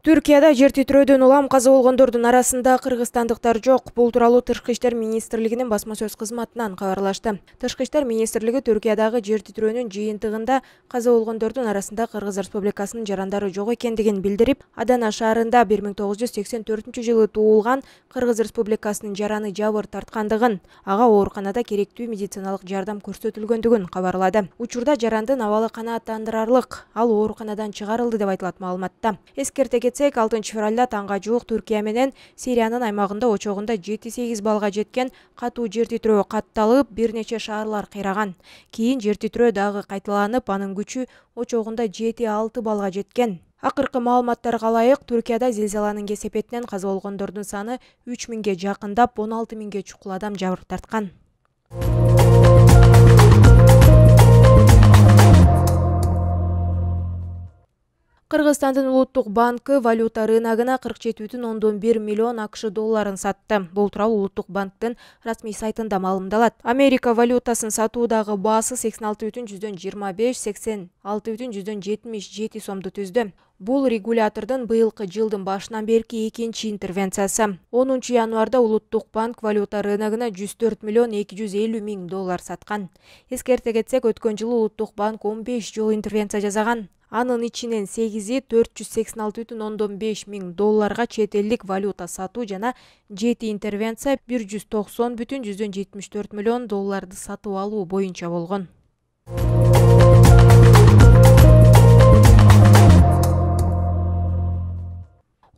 Түркияда жер титирөөдөн улам каза болгондордун арасында кыргызстандыктар жок. Бул тууралуу Тышкы иштер министрлигинин басма сөз кызматынан кабарлашты. Тышкы иштер министрлиги Түркиядагы жер титирөөнүн жыйынтыгында каза болгондордун арасында Кыргыз Республикасынын жарандары жок экендигин билдирип, Адана шаарында 1984-жылы туулган Кыргыз Республикасынын жараны жабыр тарткандыгын, ага ооруканада керектүү медициналык жардам көрсөтүлгөндүгүн кабарлады. Учурда жарандын абалы канааттандырарлык, ал ооруканадан чыгарылды деп айтылат маалыматта. Эскерте кетсек, 6 февралда таңга жук Түркия менен Сириянын аймагында очогунда 7-8 балга жеткен катуу жер титирөө катталып, бир нече шаарлар кыйраган. Кийин жер титирөө дагы кайталанып, анын күчү очогунда 7-6 балга жеткен. Акыркы маалыматтарга ылайык, Түркияда зилзаланын кесепетинен каза болгондордун саны 3000ге жакындап, 16000ге чукул адам жабыр тарткан. Кыргызстандын улуттук банкы валюта рыногуна 47,1 миллион акш долларын сатты. Бул тууралуу улуттук банктын расмий сайтында маалымдалат. Америка валютасын сатуудагы баасы 86,25-86,77 сомду түздү. Бул регулятордун быйылкы жылдын башынан берки экинчи интервенциясы. 10 январда улуттук банк валюта рыногуна 104 миллион 250 миң доллар саткан. Эскерте кетсек, өткөн жылы улуттук банк 15 жолу интервенция жасаган. Анын ичинен 8-и 486,5 миң долларга чет элдик валюта сатуу жана 7 интервенция 190,74 миллион долларды сатып алуу боюнча болгон.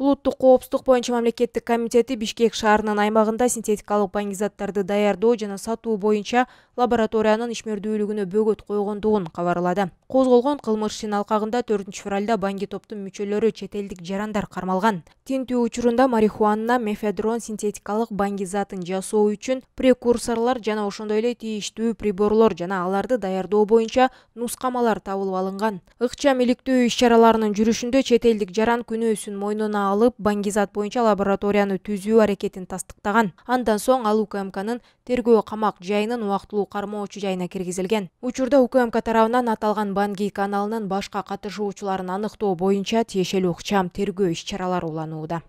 Улуттук коопсуздук боюнча мамлекеттик комитети Бишкек шаарынын аймагында синтетикалык баңгизаттарды даярдоо жана сатуу боюнча лабораториянын ишмердүүлүгүнө бөгөт койгондугун кабарлады. Козголгон кылмыш ишинин алкагында 4 февралда банги топтун мүчөлөрү чет элдик жарандар кармалган. Тинтүү учурунда марихуана, мефедрон синтетикалык баңгизатын жасоо үчүн прекурсорлор жана ошондой эле тийиштүү приборлор жана аларды даярдоо боюнча нускамалар табылып алынган. Ыкчам иликтөө иш-чараларынын жүрүшүндө чет элдик жаран күнөөсүн мойнуна алып, баңгизат боюнча лабораторияны түзүү аракетин тастыктаган. Андан соң ал УКМКнын тергөө камак жайынын убактылуу кармоочу жайына киргизилген. Учурда УКМК тарабынан аталган Банги каналынын башка катышуучуларын аныктоо боюнча тиешелүү ыкчам тергөө иш-чаралары уланууда.